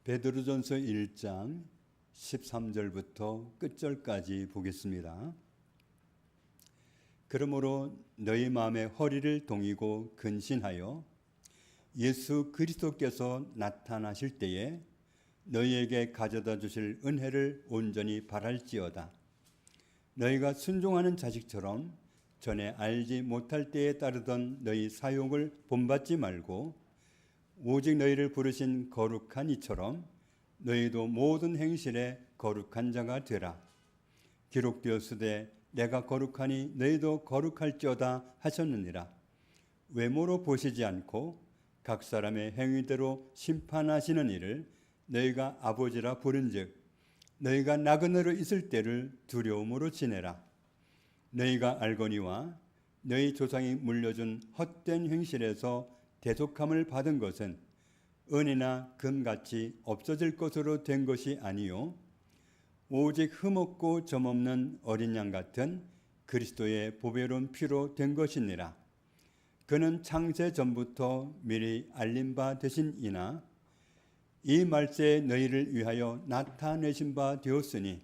베드로전서 1장 13절부터 끝절까지 보겠습니다. 그러므로 너희 마음의 허리를 동이고 근신하여 예수 그리스도께서 나타나실 때에 너희에게 가져다 주실 은혜를 온전히 바랄지어다. 너희가 순종하는 자식처럼 전에 알지 못할 때에 따르던 너희 사욕을 본받지 말고 오직 너희를 부르신 거룩한 이처럼 너희도 모든 행실에 거룩한 자가 되라. 기록되었으되 내가 거룩하니 너희도 거룩할지어다 하셨느니라. 외모로 보시지 않고 각 사람의 행위대로 심판하시는 이를 너희가 아버지라 부른즉 너희가 나그네로 있을 때를 두려움으로 지내라. 너희가 알거니와 너희 조상이 물려준 헛된 행실에서 대속함을 받은 것은 은이나 금같이 없어질 것으로 된 것이 아니요 오직 흠없고 점없는 어린 양 같은 그리스도의 보배로운 피로 된 것이니라. 그는 창세 전부터 미리 알린 바 되신 이나 이 말세에 너희를 위하여 나타내신 바 되었으니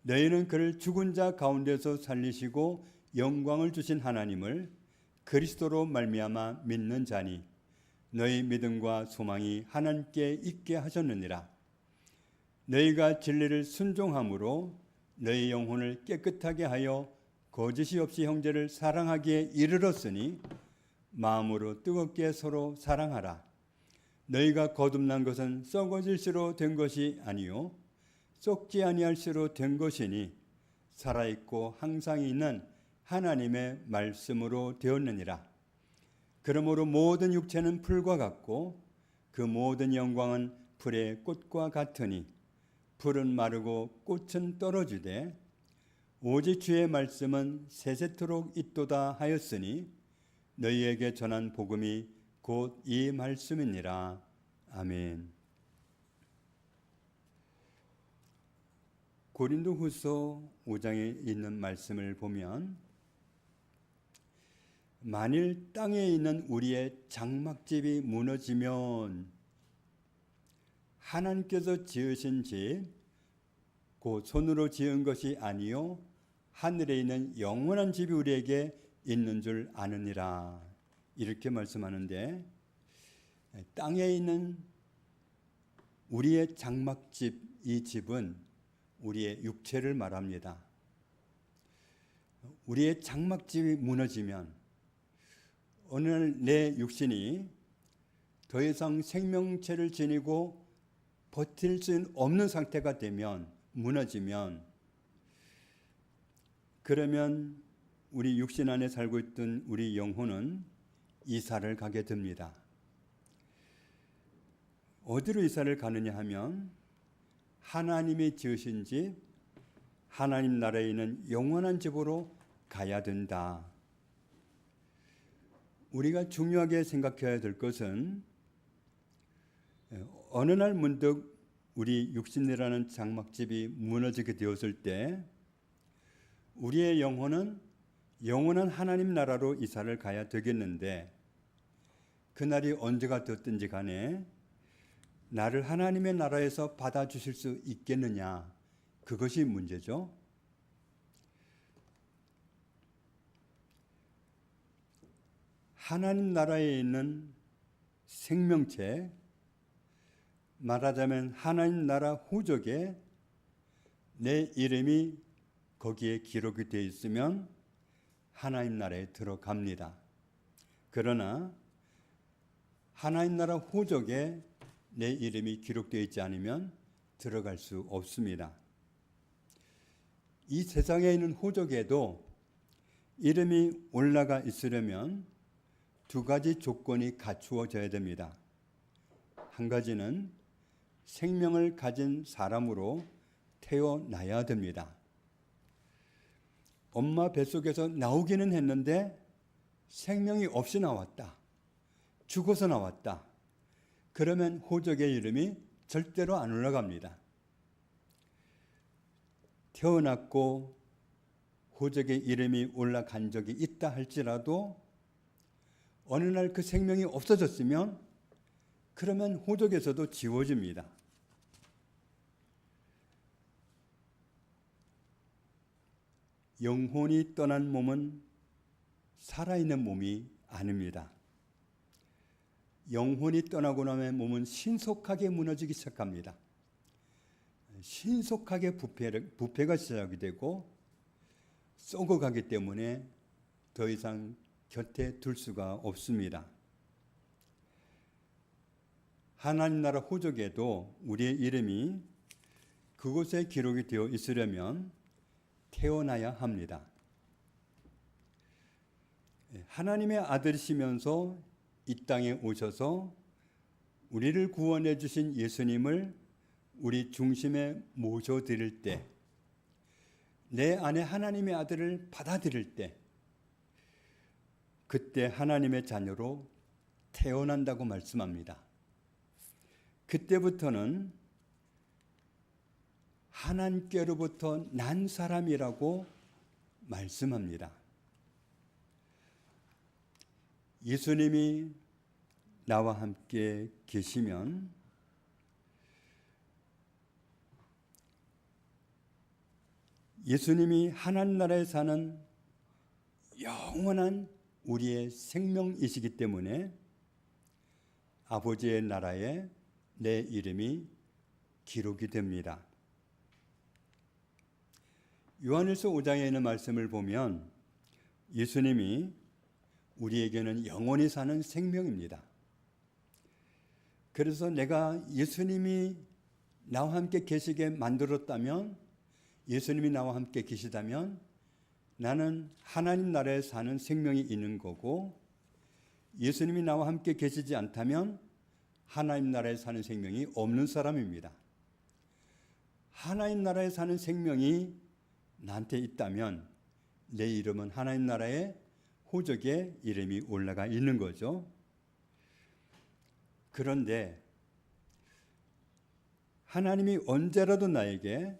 너희는 그를 죽은 자 가운데서 살리시고 영광을 주신 하나님을 그리스도로 말미암아 믿는 자니 너희 믿음과 소망이 하나님께 있게 하셨느니라. 너희가 진리를 순종함으로 너희 영혼을 깨끗하게 하여 거짓이 없이 형제를 사랑하기에 이르렀으니 마음으로 뜨겁게 서로 사랑하라. 너희가 거듭난 것은 썩어질 수로 된 것이 아니요 썩지 아니할 수로 된 것이니 살아있고 항상 있는 하나님의 말씀으로 되었느니라. 그러므로 모든 육체는 풀과 같고 그 모든 영광은 풀의 꽃과 같으니 풀은 마르고 꽃은 떨어지되 오직 주의 말씀은 세세토록 있도다 하였으니 너희에게 전한 복음이 곧 이 말씀이니라. 아멘. 고린도후서 5장에 있는 말씀을 보면 만일 땅에 있는 우리의 장막집이 무너지면 하나님께서 지으신 집, 곧 손으로 지은 것이 아니요 하늘에 있는 영원한 집이 우리에게 있는 줄 아느니라. 이렇게 말씀하는데 땅에 있는 우리의 장막집, 이 집은 우리의 육체를 말합니다. 우리의 장막집이 무너지면 어느 날 내 육신이 더 이상 생명체를 지니고 버틸 수 없는 상태가 되면, 무너지면, 그러면 우리 육신 안에 살고 있던 우리 영혼은 이사를 가게 됩니다. 어디로 이사를 가느냐 하면 하나님이 지으신 집, 하나님 나라에 있는 영원한 집으로 가야 된다. 우리가 중요하게 생각해야 될 것은 어느 날 문득 우리 육신이라는 장막집이 무너지게 되었을 때 우리의 영혼은 영원한 하나님 나라로 이사를 가야 되겠는데 그날이 언제가 됐든지 간에 나를 하나님의 나라에서 받아주실 수 있겠느냐, 그것이 문제죠. 하나님 나라에 있는 생명체, 말하자면 하나님 나라 후족에 내 이름이 거기에 기록이 되어 있으면 하나님 나라에 들어갑니다. 그러나 하나님 나라 후족에 내 이름이 기록되어 있지 않으면 들어갈 수 없습니다. 이 세상에 있는 후족에도 이름이 올라가 있으려면 두 가지 조건이 갖추어져야 됩니다. 한 가지는 생명을 가진 사람으로 태어나야 됩니다. 엄마 뱃속에서 나오기는 했는데 생명이 없이 나왔다. 죽어서 나왔다. 그러면 호적의 이름이 절대로 안 올라갑니다. 태어났고 호적의 이름이 올라간 적이 있다 할지라도 어느 날 그 생명이 없어졌으면 그러면 호적에서도 지워집니다. 영혼이 떠난 몸은 살아있는 몸이 아닙니다. 영혼이 떠나고 나면 몸은 신속하게 무너지기 시작합니다. 신속하게 부패가 시작이 되고 썩어가기 때문에 더 이상 곁에 둘 수가 없습니다. 하나님 나라 호적에도 우리의 이름이 그곳에 기록이 되어 있으려면 태어나야 합니다. 하나님의 아들이시면서 이 땅에 오셔서 우리를 구원해 주신 예수님을 우리 중심에 모셔드릴 때, 내 안에 하나님의 아들을 받아들일 때, 그때 하나님의 자녀로 태어난다고 말씀합니다. 그때부터는 하나님께로부터 난 사람이라고 말씀합니다. 예수님이 나와 함께 계시면 예수님이 하나님 나라에 사는 영원한 우리의 생명이시기 때문에 아버지의 나라에 내 이름이 기록이 됩니다. 요한일서 5장에 있는 말씀을 보면 예수님이 우리에게는 영원히 사는 생명입니다. 그래서 내가 예수님이 나와 함께 계시게 만들었다면, 예수님이 나와 함께 계시다면 나는 하나님 나라에 사는 생명이 있는 거고, 예수님이 나와 함께 계시지 않다면 하나님 나라에 사는 생명이 없는 사람입니다. 하나님 나라에 사는 생명이 나한테 있다면 내 이름은 하나님 나라의 호적에 이름이 올라가 있는 거죠. 그런데 하나님이 언제라도 나에게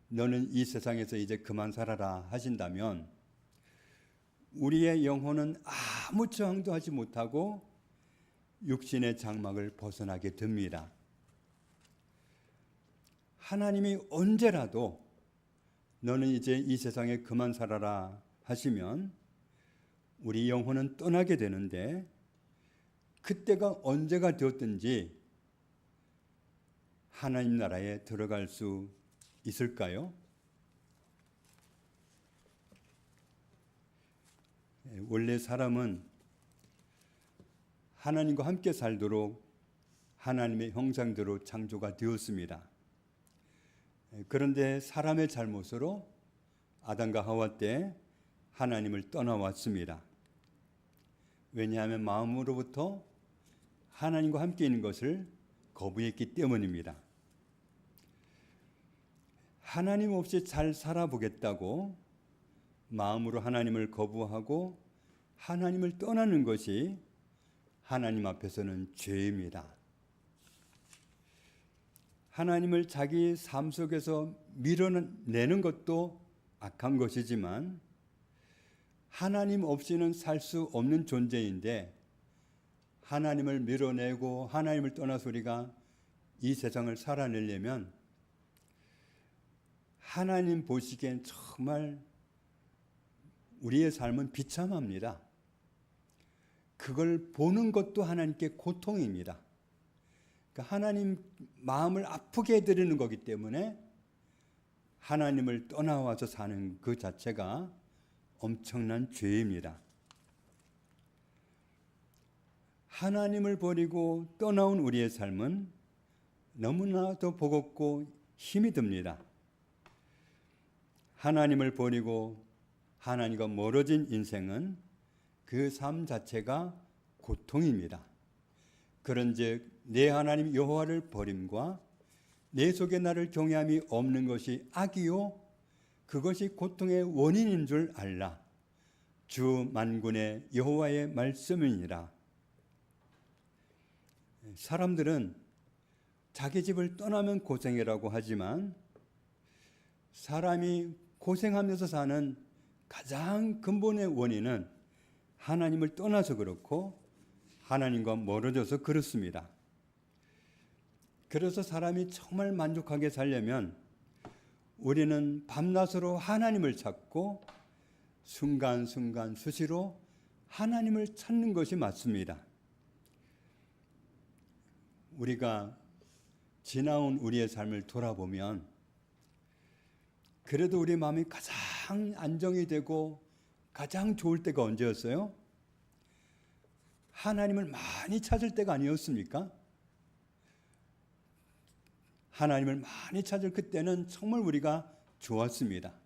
너는 이 세상에서 이제 그만 살아라 하신다면 우리의 영혼은 아무 저항도 하지 못하고 육신의 장막을 벗어나게 됩니다. 하나님이 언제라도 너는 이제 이 세상에 그만 살아라 하시면 우리 영혼은 떠나게 되는데, 그때가 언제가 되었든지 하나님 나라에 들어갈 수 있을까요? 원래 사람은 하나님과 함께 살도록 하나님의 형상대로 창조가 되었습니다. 그런데 사람의 잘못으로 아담과 하와 때 하나님을 떠나왔습니다. 왜냐하면 마음으로부터 하나님과 함께 있는 것을 거부했기 때문입니다. 하나님 없이 잘 살아보겠다고 마음으로 하나님을 거부하고 하나님을 떠나는 것이 하나님 앞에서는 죄입니다. 하나님을 자기 삶 속에서 밀어내는 것도 악한 것이지만 하나님 없이는 살 수 없는 존재인데, 하나님을 밀어내고 하나님을 떠나서 우리가 이 세상을 살아내려면 하나님 보시기엔 정말 우리의 삶은 비참합니다. 그걸 보는 것도 하나님께 고통입니다. 그러니까 하나님 마음을 아프게 해드리는 거기 때문에 하나님을 떠나와서 사는 그 자체가 엄청난 죄입니다. 하나님을 버리고 떠나온 우리의 삶은 너무나도 버겁고 힘이 듭니다. 하나님을 버리고 하나님과 멀어진 인생은 그 삶 자체가 고통입니다. 그런즉 내 하나님 여호와를 버림과 내 속에 나를 경외함이 없는 것이 악이요 그것이 고통의 원인인 줄 알라. 주 만군의 여호와의 말씀이니라. 사람들은 자기 집을 떠나면 고생이라고 하지만 사람이 고생하면서 사는 가장 근본의 원인은 하나님을 떠나서 그렇고 하나님과 멀어져서 그렇습니다. 그래서 사람이 정말 만족하게 살려면 우리는 밤낮으로 하나님을 찾고 순간순간 수시로 하나님을 찾는 것이 맞습니다. 우리가 지나온 우리의 삶을 돌아보면 그래도 우리 마음이 가장 안정이 되고 가장 좋을 때가 언제였어요? 하나님을 많이 찾을 때가 아니었습니까? 하나님을 많이 찾을 그때는 정말 우리가 좋았습니다.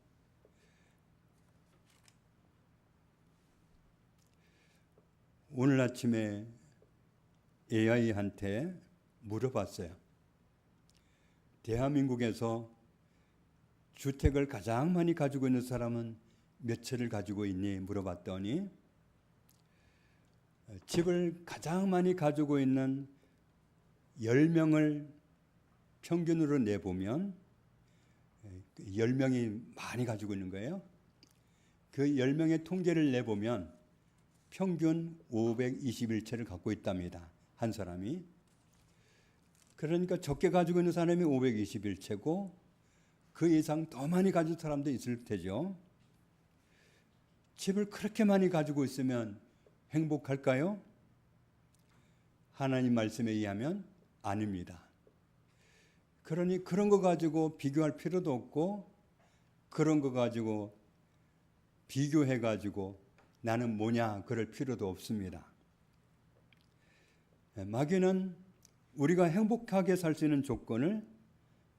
오늘 아침에 AI한테 물어봤어요. 대한민국에서 주택을 가장 많이 가지고 있는 사람은 몇 채를 가지고 있니? 물어봤더니 집을 가장 많이 가지고 있는 10명을 평균으로 내보면 10명이 많이 가지고 있는 거예요. 그 10명의 통계를 내보면 평균 521채를 갖고 있답니다. 한 사람이. 그러니까 적게 가지고 있는 사람이 521채고 그 이상 더 많이 가진 사람도 있을 테죠. 집을 그렇게 많이 가지고 있으면 행복할까요? 하나님 말씀에 의하면 아닙니다. 그러니 그런 거 가지고 비교할 필요도 없고 그런 거 가지고 비교해 가지고 나는 뭐냐 그럴 필요도 없습니다. 마귀는 우리가 행복하게 살 수 있는 조건을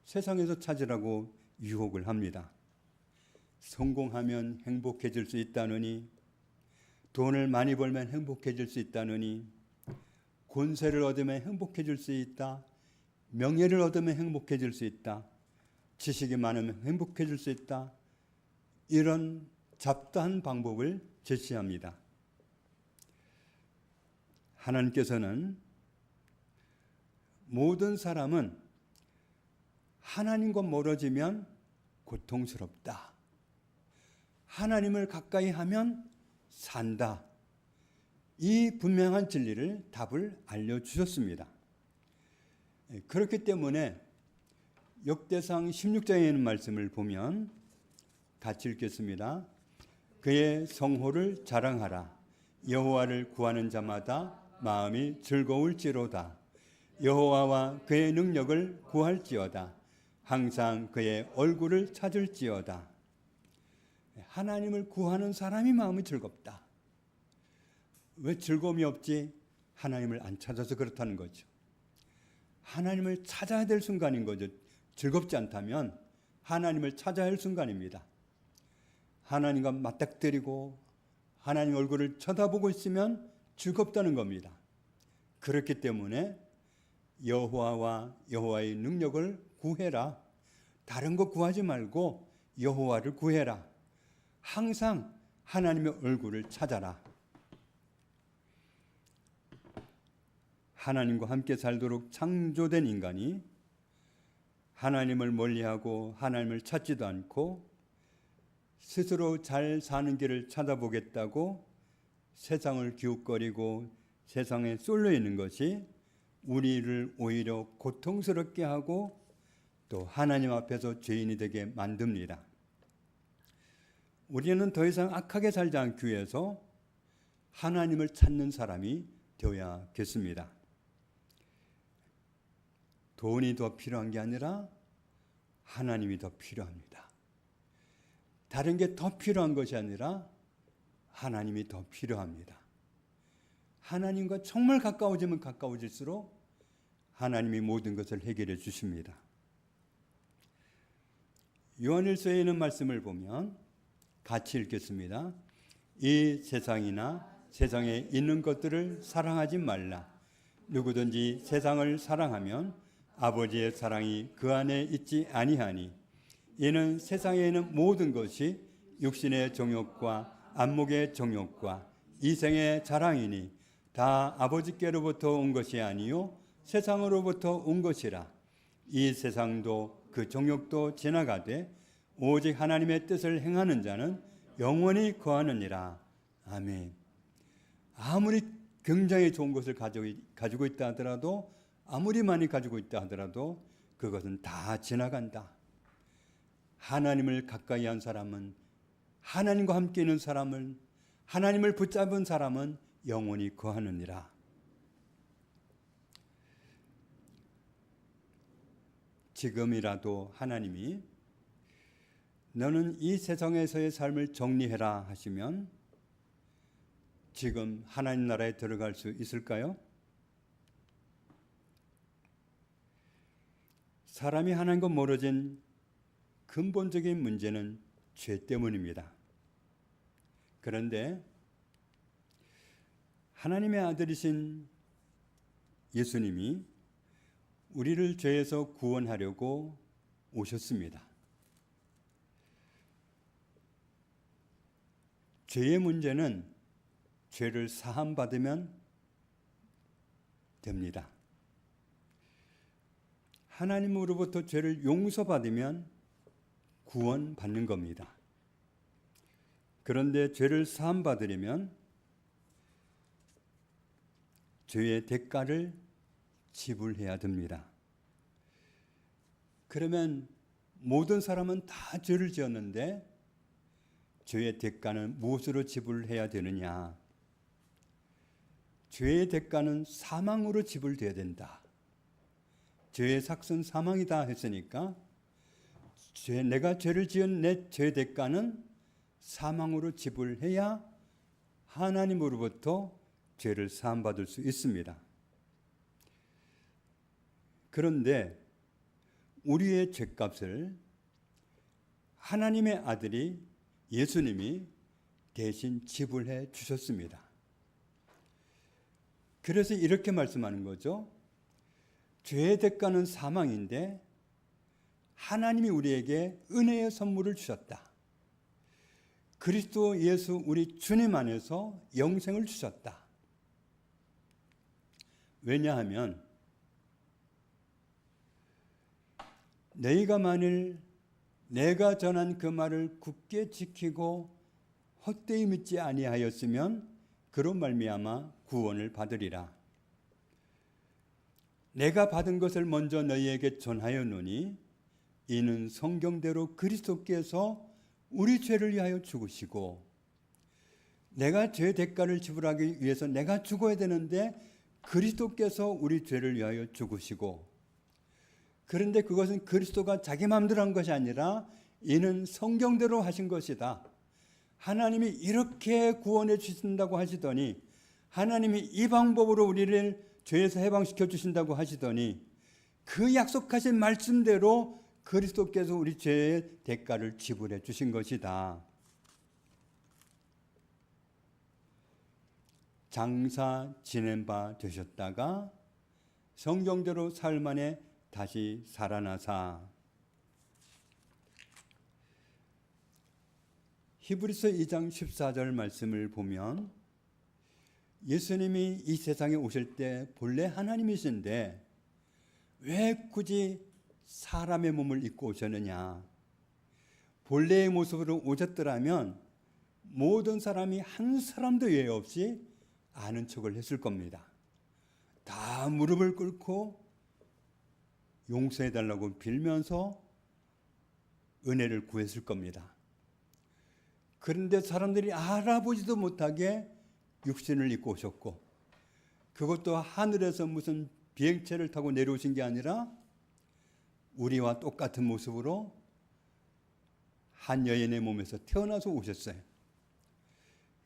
세상에서 찾으라고 유혹을 합니다. 성공하면 행복해질 수 있다느니, 돈을 많이 벌면 행복해질 수 있다느니, 권세를 얻으면 행복해질 수 있다, 명예를 얻으면 행복해질 수 있다, 지식이 많으면 행복해질 수 있다, 이런 잡다한 방법을 제시합니다. 하나님께서는 모든 사람은 하나님과 멀어지면 고통스럽다, 하나님을 가까이 하면 산다, 이 분명한 진리를 답을 알려주셨습니다. 그렇기 때문에 역대상 16장에 있는 말씀을 보면 같이 읽겠습니다. 그의 성호를 자랑하라. 여호와를 구하는 자마다 마음이 즐거울지로다. 여호와와 그의 능력을 구할지어다. 항상 그의 얼굴을 찾을지어다. 하나님을 구하는 사람이 마음이 즐겁다. 왜 즐거움이 없지? 하나님을 안 찾아서 그렇다는 거죠. 하나님을 찾아야 될 순간인 거죠. 즐겁지 않다면 하나님을 찾아야 할 순간입니다. 하나님과 맞닥뜨리고 하나님 얼굴을 쳐다보고 있으면 즐겁다는 겁니다. 그렇기 때문에 여호와와 여호와의 능력을 구해라. 다른 거 구하지 말고 여호와를 구해라. 항상 하나님의 얼굴을 찾아라. 하나님과 함께 살도록 창조된 인간이 하나님을 멀리하고 하나님을 찾지도 않고 스스로 잘 사는 길을 찾아보겠다고 세상을 기웃거리고 세상에 쏠려 있는 것이 우리를 오히려 고통스럽게 하고 또 하나님 앞에서 죄인이 되게 만듭니다. 우리는 더 이상 악하게 살지 않기 위해서 하나님을 찾는 사람이 되어야겠습니다. 돈이 더 필요한 게 아니라 하나님이 더 필요합니다. 다른 게 더 필요한 것이 아니라 하나님이 더 필요합니다. 하나님과 정말 가까워지면 가까워질수록 하나님이 모든 것을 해결해 주십니다. 요한일서에 있는 말씀을 보면 같이 읽겠습니다. 이 세상이나 세상에 있는 것들을 사랑하지 말라. 누구든지 세상을 사랑하면 아버지의 사랑이 그 안에 있지 아니하니 이는 세상에 있는 모든 것이 육신의 정욕과 안목의 정욕과 이생의 자랑이니 다 아버지께로부터 온 것이 아니요 세상으로부터 온 것이라. 이 세상도 그 정욕도 지나가되 오직 하나님의 뜻을 행하는 자는 영원히 거하느니라. 아멘. 아무리 굉장히 좋은 것을 가지고 있다 하더라도, 아무리 많이 가지고 있다 하더라도 그것은 다 지나간다. 하나님을 가까이 한 사람은, 하나님과 함께 있는 사람은, 하나님을 붙잡은 사람은 영원히 거하느니라. 지금이라도 하나님이 너는 이 세상에서의 삶을 정리해라 하시면 지금 하나님 나라에 들어갈 수 있을까요? 사람이 하나님과 멀어진 근본적인 문제는 죄 때문입니다. 그런데 하나님의 아들이신 예수님이 우리를 죄에서 구원하려고 오셨습니다. 죄의 문제는 죄를 사함받으면 됩니다. 하나님으로부터 죄를 용서받으면 구원받는 겁니다. 그런데 죄를 사함받으려면 죄의 대가를 지불해야 됩니다. 그러면 모든 사람은 다 죄를 지었는데 죄의 대가는 무엇으로 지불해야 되느냐? 죄의 대가는 사망으로 지불돼야 된다. 죄의 삭은 사망이다 했으니까 내가 죄를 지은 내 죄의 대가는 사망으로 지불해야 하나님으로부터 죄를 사함받을 수 있습니다. 그런데 우리의 죄값을 하나님의 아들이 예수님이 대신 지불해 주셨습니다. 그래서 이렇게 말씀하는 거죠. 죄의 대가는 사망인데 하나님이 우리에게 은혜의 선물을 주셨다. 그리스도 예수 우리 주님 안에서 영생을 주셨다. 왜냐하면 너희가 만일 내가 전한 그 말을 굳게 지키고 헛되이 믿지 아니하였으면 그로 말미암아 구원을 받으리라. 내가 받은 것을 먼저 너희에게 전하였노니 이는 성경대로 그리스도께서 우리 죄를 위하여 죽으시고 내가 죄 대가를 지불하기 위해서 내가 죽어야 되는데 그리스도께서 우리 죄를 위하여 죽으시고 그런데 그것은 그리스도가 자기 마음대로 한 것이 아니라 이는 성경대로 하신 것이다. 하나님이 이렇게 구원해 주신다고 하시더니 하나님이 이 방법으로 우리를 죄에서 해방시켜 주신다고 하시더니 그 약속하신 말씀대로 그리스도께서 우리 죄의 대가를 지불해 주신 것이다. 장사 지낸 바 되셨다가 성경대로 사흘 만에 다시 살아나사. 히브리서 2장 14절 말씀을 보면 예수님이 이 세상에 오실 때 본래 하나님이신데 왜 굳이 사람의 몸을 입고 오셨느냐? 본래의 모습으로 오셨더라면 모든 사람이 한 사람도 예외 없이 아는 척을 했을 겁니다. 다 무릎을 꿇고 용서해달라고 빌면서 은혜를 구했을 겁니다. 그런데 사람들이 알아보지도 못하게 육신을 입고 오셨고 그것도 하늘에서 무슨 비행체를 타고 내려오신 게 아니라 우리와 똑같은 모습으로 한 여인의 몸에서 태어나서 오셨어요.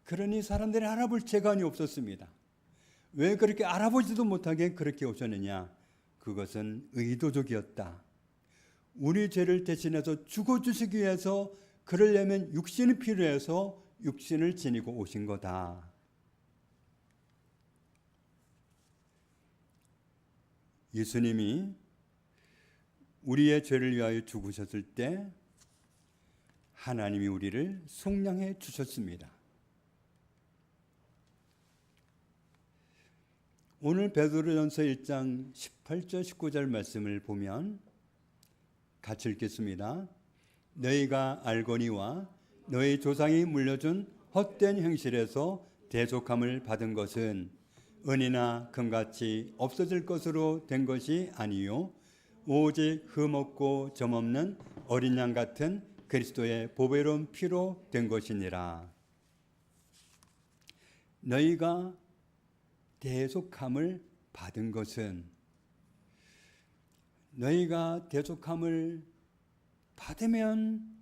그러니 사람들이 알아볼 재간이 없었습니다. 왜 그렇게 알아보지도 못하게 그렇게 오셨느냐? 그것은 의도적이었다. 우리 죄를 대신해서 죽어주시기 위해서 그러려면 육신이 필요해서 육신을 지니고 오신 거다. 예수님이 우리의 죄를 위하여 죽으셨을 때 하나님이 우리를 속량해 주셨습니다. 오늘 베드로전서 1장 18절 19절 말씀을 보면 같이 읽겠습니다. 너희가 알거니와 너희 조상이 물려준 헛된 행실에서 대속함을 받은 것은 은이나 금같이 없어질 것으로 된 것이 아니요 오직 흠없고 점없는 어린 양 같은 그리스도의 보배로운 피로 된 것이니라. 너희가 대속함을 받은 것은, 너희가 대속함을 받으면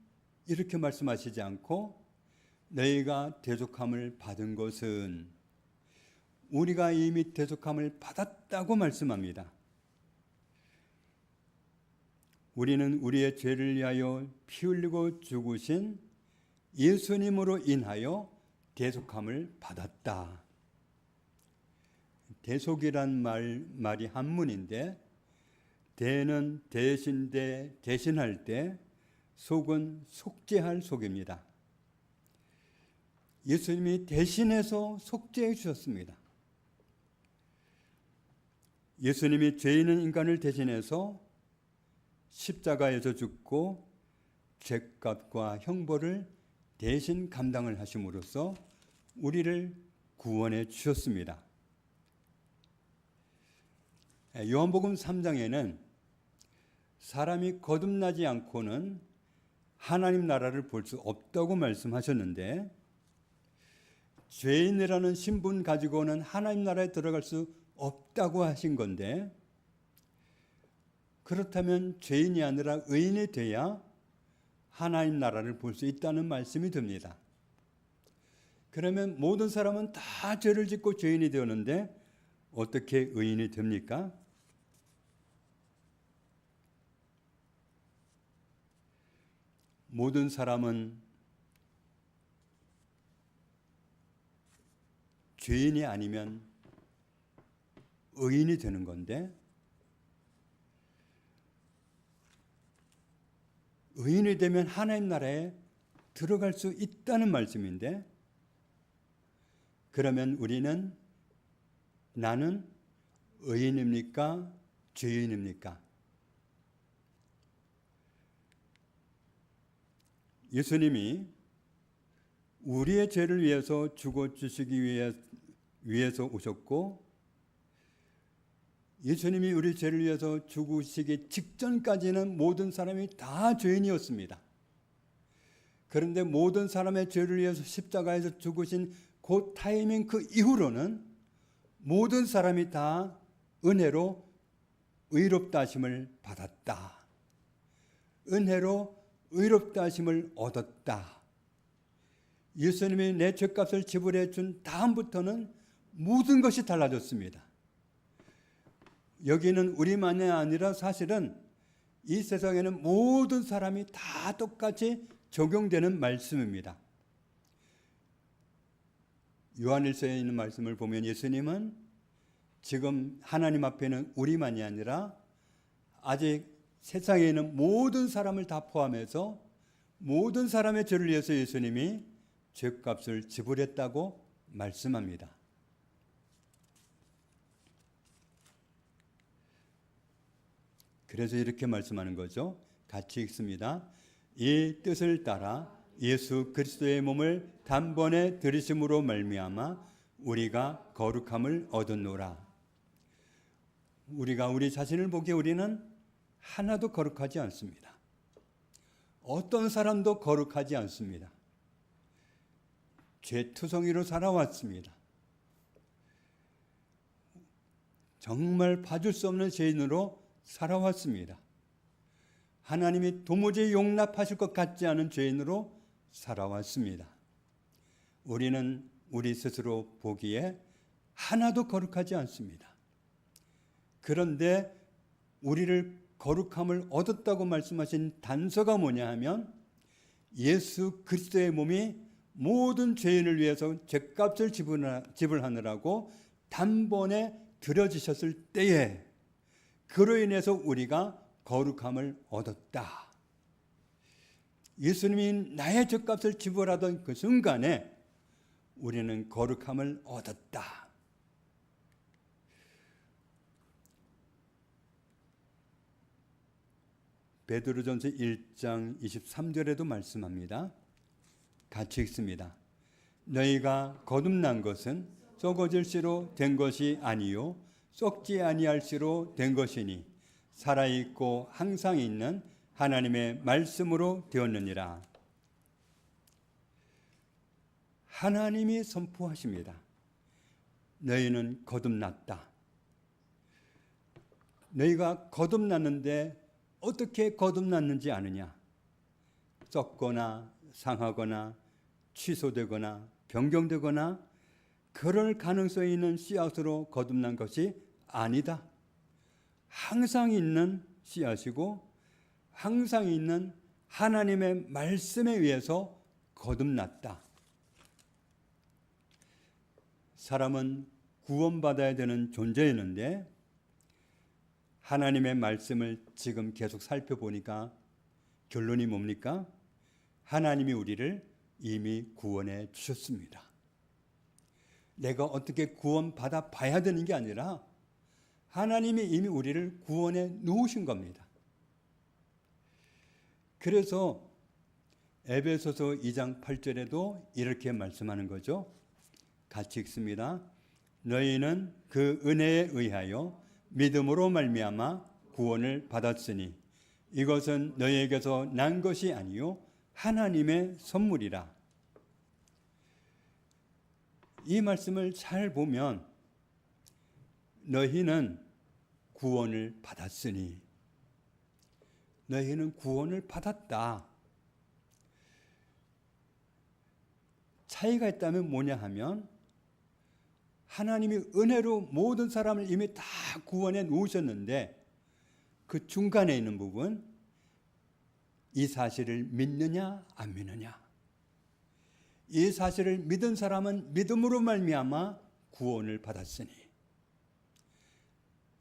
이렇게 말씀하시지 않고, 너희가 대속함을 받은 것은, 우리가 이미 대속함을 받았다고 말씀합니다. 우리는 우리의 죄를 위하여 피 흘리고 죽으신 예수님으로 인하여 대속함을 받았다. 대속이란 말이 한문인데, 대는 대신대, 대신할 때, 속은 속죄할 속입니다. 예수님이 대신해서 속죄해 주셨습니다. 예수님이 죄 있는 인간을 대신해서 십자가에서 죽고 죄값과 형벌을 대신 감당을 하심으로써 우리를 구원해 주셨습니다. 요한복음 3장에는 사람이 거듭나지 않고는 하나님 나라를 볼 수 없다고 말씀하셨는데, 죄인이라는 신분 가지고는 하나님 나라에 들어갈 수 없다고 하신 건데, 그렇다면 죄인이 아니라 의인이 돼야 하나님 나라를 볼 수 있다는 말씀이 듭니다. 그러면 모든 사람은 다 죄를 짓고 죄인이 되었는데 어떻게 의인이 됩니까? 모든 사람은 죄인이 아니면 의인이 되는 건데, 의인이 되면 하나님 나라에 들어갈 수 있다는 말씀인데, 그러면 우리는, 나는 의인입니까? 죄인입니까? 예수님이 우리의 죄를 위해서 죽어주시기 위해서 오셨고, 예수님이 우리 죄를 위해서 죽으시기 직전까지는 모든 사람이 다 죄인이었습니다. 그런데 모든 사람의 죄를 위해서 십자가에서 죽으신 그 타이밍, 그 이후로는 모든 사람이 다 은혜로 의롭다 하심을 받았다. 은혜로 의롭다 하심을 얻었다. 예수님이 내 죄값을 지불해 준 다음부터는 모든 것이 달라졌습니다. 여기는 우리만이 아니라 사실은 이 세상에는 모든 사람이 다 똑같이 적용되는 말씀입니다. 요한일서에 있는 말씀을 보면 예수님은 지금 하나님 앞에는 우리만이 아니라 아직 세상에 있는 모든 사람을 다 포함해서 모든 사람의 죄를 위해서 예수님이 죄값을 지불했다고 말씀합니다. 그래서 이렇게 말씀하는 거죠. 같이 읽습니다. 이 뜻을 따라 예수 그리스도의 몸을 단번에 들이심으로 말미암아 우리가 거룩함을 얻었노라. 우리가 우리 자신을 보기에 우리는 하나도 거룩하지 않습니다. 어떤 사람도 거룩하지 않습니다. 죄투성이로 살아왔습니다. 정말 봐줄 수 없는 죄인으로 살아왔습니다. 하나님이 도무지 용납하실 것 같지 않은 죄인으로 살아왔습니다. 우리는 우리 스스로 보기에 하나도 거룩하지 않습니다. 그런데 우리를 거룩함을 얻었다고 말씀하신 단서가 뭐냐 하면, 예수 그리스도의 몸이 모든 죄인을 위해서 죄값을 지불하느라고 단번에 들여지셨을 때에 그로 인해서 우리가 거룩함을 얻었다. 예수님이 나의 죄값을 지불하던 그 순간에 우리는 거룩함을 얻었다. 베드로전서 1장 23절에도 말씀합니다. 같이 읽습니다. 너희가 거듭난 것은 썩어질 씨로 된 것이 아니요 썩지 아니할 씨로 된 것이니 살아있고 항상 있는 하나님의 말씀으로 되었느니라. 하나님이 선포하십니다. 너희는 거듭났다. 너희가 거듭났는데 어떻게 거듭났는지 아느냐? 썩거나 상하거나 취소되거나 변경되거나 그럴 가능성이 있는 씨앗으로 거듭난 것이 아니다. 항상 있는 씨앗이고 항상 있는 하나님의 말씀에 의해서 거듭났다. 사람은 구원받아야 되는 존재였는데 하나님의 말씀을 지금 계속 살펴보니까 결론이 뭡니까? 하나님이 우리를 이미 구원해 주셨습니다. 내가 어떻게 구원받아 봐야 되는 게 아니라 하나님이 이미 우리를 구원해 놓으신 겁니다. 그래서 에베소서 2장 8절에도 이렇게 말씀하는 거죠. 같이 읽습니다. 너희는 그 은혜에 의하여 믿음으로 말미암아 구원을 받았으니 이것은 너희에게서 난 것이 아니요 하나님의 선물이라. 이 말씀을 잘 보면 너희는 구원을 받았으니, 너희는 구원을 받았다. 차이가 있다면 뭐냐 하면 하나님이 은혜로 모든 사람을 이미 다 구원해 놓으셨는데 그 중간에 있는 부분, 이 사실을 믿느냐 안 믿느냐. 이 사실을 믿은 사람은 믿음으로 말미암아 구원을 받았으니,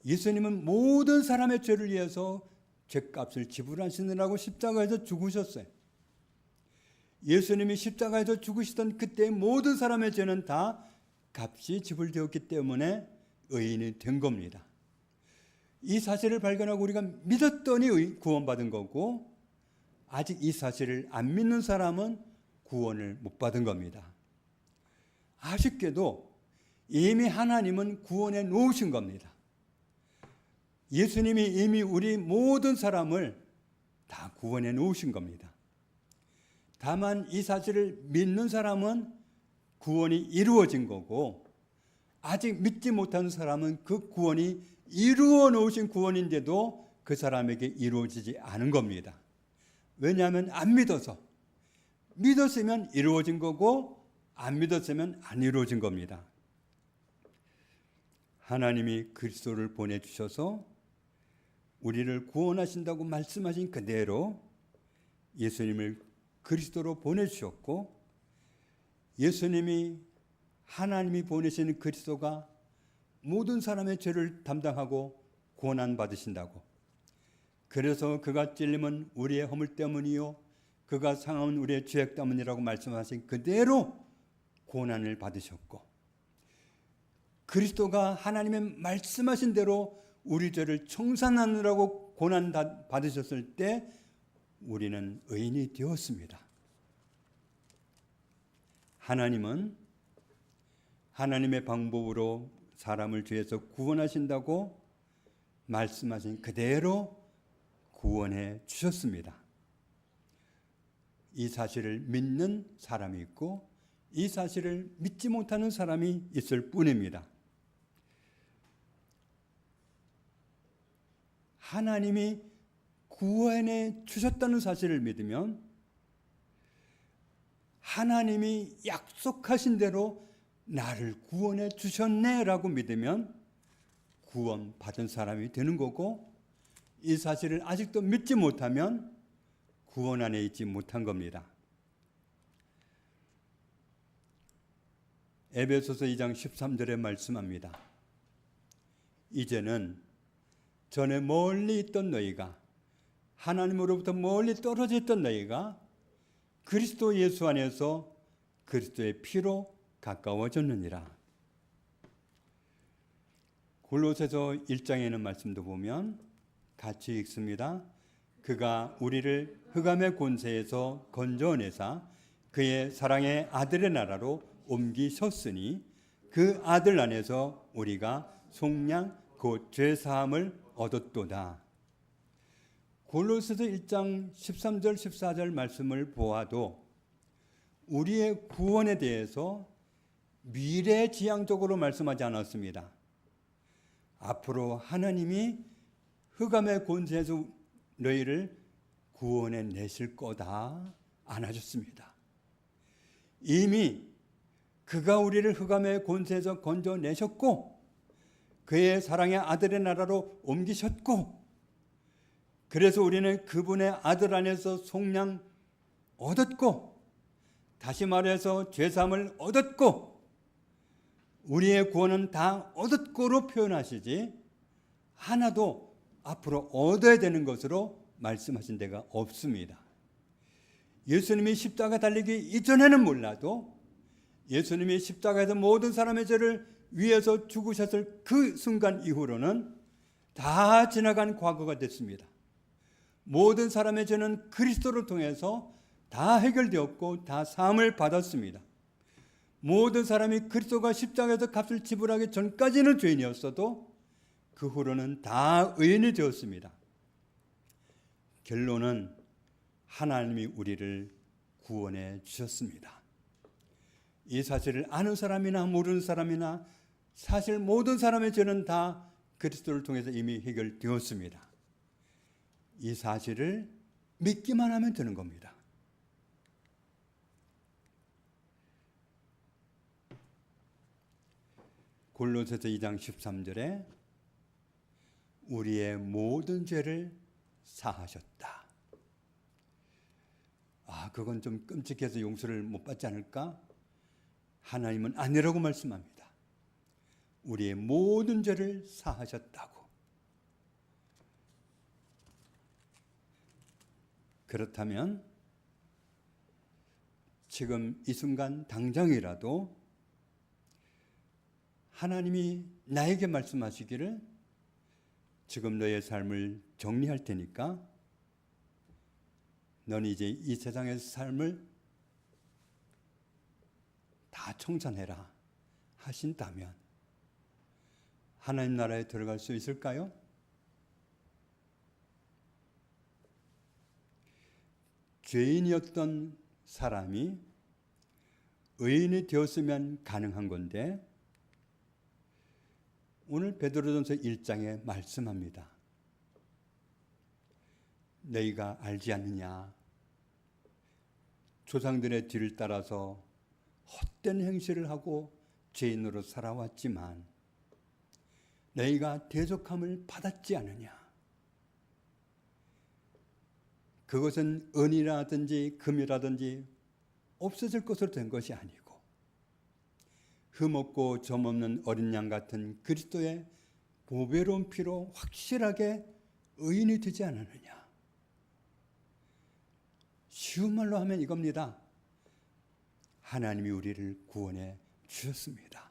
예수님은 모든 사람의 죄를 위해서 죄값을 지불하시느라고 십자가에서 죽으셨어요. 예수님이 십자가에서 죽으시던 그때 모든 사람의 죄는 다 값이 지불되었기 때문에 의인이 된 겁니다. 이 사실을 발견하고 우리가 믿었더니 구원받은 거고, 아직 이 사실을 안 믿는 사람은 구원을 못 받은 겁니다. 아쉽게도 이미 하나님은 구원해 놓으신 겁니다. 예수님이 이미 우리 모든 사람을 다 구원해 놓으신 겁니다. 다만 이 사실을 믿는 사람은 구원이 이루어진 거고, 아직 믿지 못하는 사람은 그 구원이 이루어 놓으신 구원인데도 그 사람에게 이루어지지 않은 겁니다. 왜냐하면 안 믿어서. 믿었으면 이루어진 거고 안 믿었으면 안 이루어진 겁니다. 하나님이 그리스도를 보내주셔서 우리를 구원하신다고 말씀하신 그대로 예수님을 그리스도로 보내주셨고, 예수님이 하나님이 보내시는 그리스도가 모든 사람의 죄를 담당하고 고난받으신다고, 그래서 그가 찔림은 우리의 허물 때문이요 그가 상함은 우리의 죄악 때문이라고 말씀하신 그대로 고난을 받으셨고, 그리스도가 하나님의 말씀하신 대로 우리 죄를 청산하느라고 고난 받으셨을 때 우리는 의인이 되었습니다. 하나님은 하나님의 방법으로 사람을 죄에서 구원하신다고 말씀하신 그대로 구원해 주셨습니다. 이 사실을 믿는 사람이 있고 이 사실을 믿지 못하는 사람이 있을 뿐입니다. 하나님이 구원해 주셨다는 사실을 믿으면, 하나님이 약속하신 대로 나를 구원해 주셨네라고 믿으면 구원받은 사람이 되는 거고, 이 사실을 아직도 믿지 못하면 구원 안에 있지 못한 겁니다. 에베소서 2장 13절에 말씀합니다. 이제는 전에 멀리 있던 너희가, 하나님으로부터 멀리 떨어져 있던 너희가 그리스도 예수 안에서 그리스도의 피로 가까워졌느니라. 골로새서 1장에 있는 말씀도 보면 같이 읽습니다. 그가 우리를 흑암의 권세에서 건져내사 그의 사랑의 아들의 나라로 옮기셨으니 그 아들 안에서 우리가 속량 곧 죄사함을 얻었도다. 골로새서 1장 13절 14절 말씀을 보아도 우리의 구원에 대해서 미래지향적으로 말씀하지 않았습니다. 앞으로 하나님이 흑암의 권세에서 너희를 구원해 내실 거다 안아줬습니다. 이미 그가 우리를 흑암의 권세에서 건져내셨고 그의 사랑의 아들의 나라로 옮기셨고 그래서 우리는 그분의 아들 안에서 속량 얻었고 다시 말해서 죄사함을 얻었고 우리의 구원은 다 얻었고로 표현하시지 하나도 앞으로 얻어야 되는 것으로 말씀하신 데가 없습니다. 예수님이 십자가 달리기 이전에는 몰라도 예수님이 십자가에서 모든 사람의 죄를 위해서 죽으셨을 그 순간 이후로는 다 지나간 과거가 됐습니다. 모든 사람의 죄는 그리스도를 통해서 다 해결되었고 다 사함을 받았습니다. 모든 사람이 그리스도가 십자가에서 값을 지불하기 전까지는 죄인이었어도 그 후로는 다 의인이 되었습니다. 결론은 하나님이 우리를 구원해 주셨습니다. 이 사실을 아는 사람이나 모르는 사람이나 사실 모든 사람의 죄는 다 그리스도를 통해서 이미 해결되었습니다. 이 사실을 믿기만 하면 되는 겁니다. 골로새서 2장 13절에 우리의 모든 죄를 사하셨다. 그건 좀 끔찍해서 용서를 못 받지 않을까? 하나님은 아니라고 말씀합니다. 우리의 모든 죄를 사하셨다고. 그렇다면 지금 이 순간 당장이라도 하나님이 나에게 말씀하시기를 지금 너의 삶을 정리할 테니까 너는 이제 이 세상의 삶을 다 청산해라 하신다면 하나님 나라에 들어갈 수 있을까요? 죄인이었던 사람이 의인이 되었으면 가능한 건데 오늘 베드로전서 1장에 말씀합니다. 너희가 알지 않느냐? 조상들의 뒤를 따라서 헛된 행실을 하고 죄인으로 살아왔지만 너희가 대속함을 받았지 않느냐? 그것은 은이라든지 금이라든지 없어질 것으로 된 것이 아니고 흠없고 점없는 어린 양 같은 그리스도의 보배로운 피로 확실하게 의인이 되지 않았느냐. 쉬운 말로 하면 이겁니다. 하나님이 우리를 구원해 주셨습니다.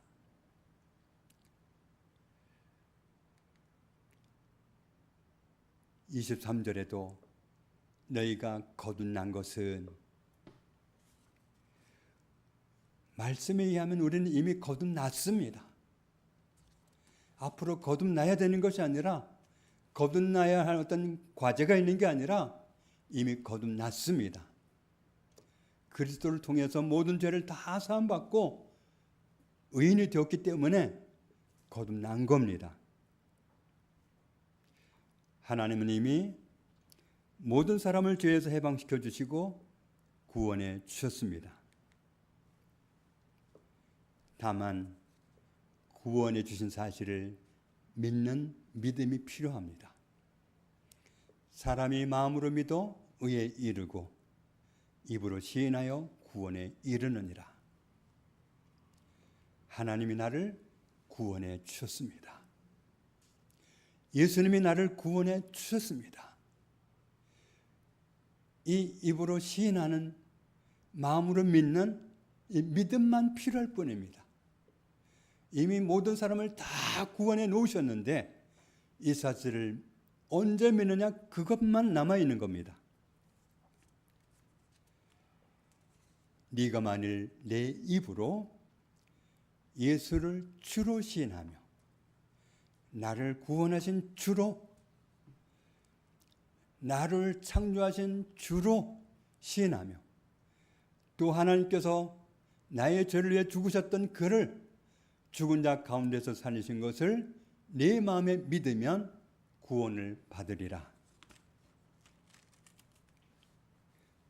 (23절에도) 너희가 거듭난 것은 말씀에 의하면 우리는 이미 거듭났습니다. 앞으로 거듭나야 되는 것이 아니라 거듭나야 할 어떤 과제가 있는 게 아니라 이미 거듭났습니다. 그리스도를 통해서 모든 죄를 다 사함받고 의인이 되었기 때문에 거듭난 겁니다. 하나님은 이미 모든 사람을 죄에서 해방시켜 주시고 구원해 주셨습니다. 다만 구원해 주신 사실을 믿는 믿음이 필요합니다. 사람이 마음으로 믿어 의에 이르고 입으로 시인하여 구원에 이르느니라. 하나님이 나를 구원해 주셨습니다. 예수님이 나를 구원해 주셨습니다. 이 입으로 시인하는 마음으로 믿는 이 믿음만 필요할 뿐입니다. 이미 모든 사람을 다 구원해 놓으셨는데 이 사실을 언제 믿느냐 그것만 남아있는 겁니다. 네가 만일 내 입으로 예수를 주로 시인하며 나를 구원하신 주로 나를 창조하신 주로 시인하며 또 하나님께서 나의 죄를 위해 죽으셨던 그를 죽은 자 가운데서 살리신 것을 내 마음에 믿으면 구원을 받으리라.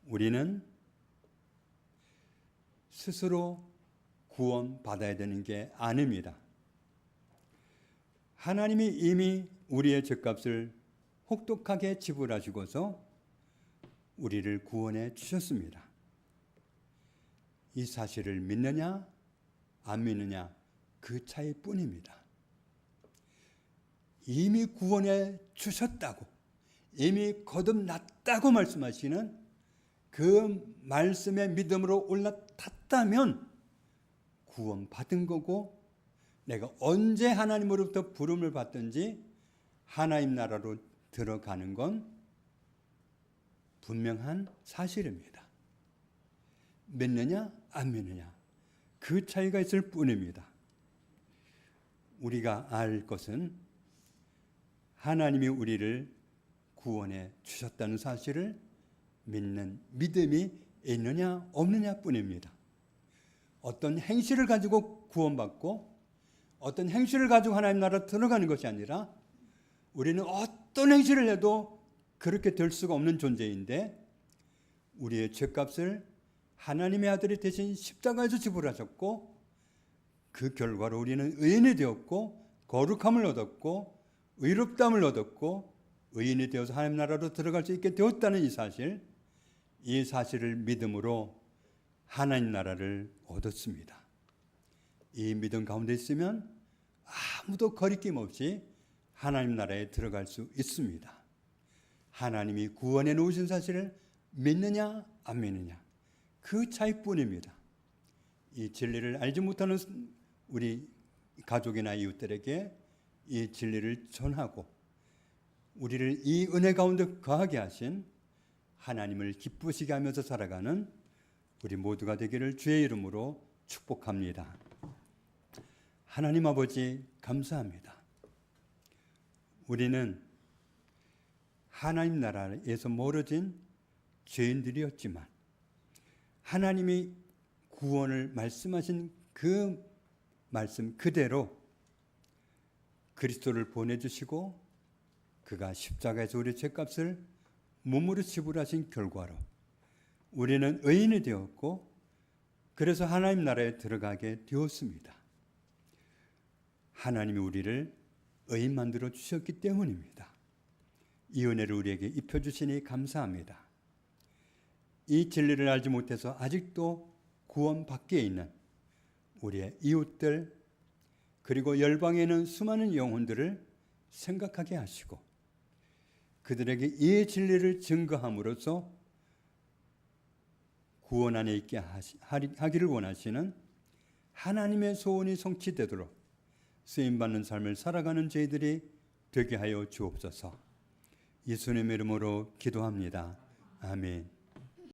우리는 스스로 구원받아야 되는 게 아닙니다. 하나님이 이미 우리의 죄값을 혹독하게 지불하시고서 우리를 구원해 주셨습니다. 이 사실을 믿느냐 안 믿느냐 그 차이뿐입니다. 이미 구원해 주셨다고, 이미 거듭났다고 말씀하시는 그 말씀의 믿음으로 올라탔다면 구원받은 거고, 내가 언제 하나님으로부터 부름을 받든지 하나님 나라로 들어가는 건 분명한 사실입니다. 믿느냐 안 믿느냐 그 차이가 있을 뿐입니다. 우리가 알 것은 하나님이 우리를 구원해 주셨다는 사실을 믿는 믿음이 있느냐 없느냐 뿐입니다. 어떤 행실을 가지고 구원받고 어떤 행실을 가지고 하나님 나라 들어가는 것이 아니라 우리는 어떤 행실을 해도 그렇게 될 수가 없는 존재인데 우리의 죄값을 하나님의 아들이 대신 십자가에서 지불하셨고 그 결과로 우리는 의인이 되었고 거룩함을 얻었고 의롭다함을 얻었고 의인이 되어서 하나님 나라로 들어갈 수 있게 되었다는 이 사실을 믿음으로 하나님 나라를 얻었습니다. 이 믿음 가운데 있으면 아무도 거리낌 없이 하나님 나라에 들어갈 수 있습니다. 하나님이 구원해 놓으신 사실을 믿느냐 안 믿느냐 그 차이뿐입니다. 이 진리를 알지 못하는 우리 가족이나 이웃들에게 이 진리를 전하고 우리를 이 은혜 가운데 거하게 하신 하나님을 기쁘시게 하면서 살아가는 우리 모두가 되기를 주의 이름으로 축복합니다. 하나님 아버지 감사합니다. 우리는 하나님 나라에서 멀어진 죄인들이었지만 하나님이 구원을 말씀하신 그 말씀 그대로 그리스도를 보내주시고 그가 십자가에서 우리 죄값을 몸으로 지불하신 결과로 우리는 의인이 되었고 그래서 하나님 나라에 들어가게 되었습니다. 하나님이 우리를 의인 만들어 주셨기 때문입니다. 이 은혜를 우리에게 입혀주시니 감사합니다. 이 진리를 알지 못해서 아직도 구원 밖에 있는 우리의 이웃들 그리고 열방에 있는 수많은 영혼들을 생각하게 하시고 그들에게 이 진리를 증거함으로써 구원 안에 있게 하기를 원하시는 하나님의 소원이 성취되도록 쓰임받는 삶을 살아가는 저희들이 되게 하여 주옵소서. 예수님의 이름으로 기도합니다. 아멘.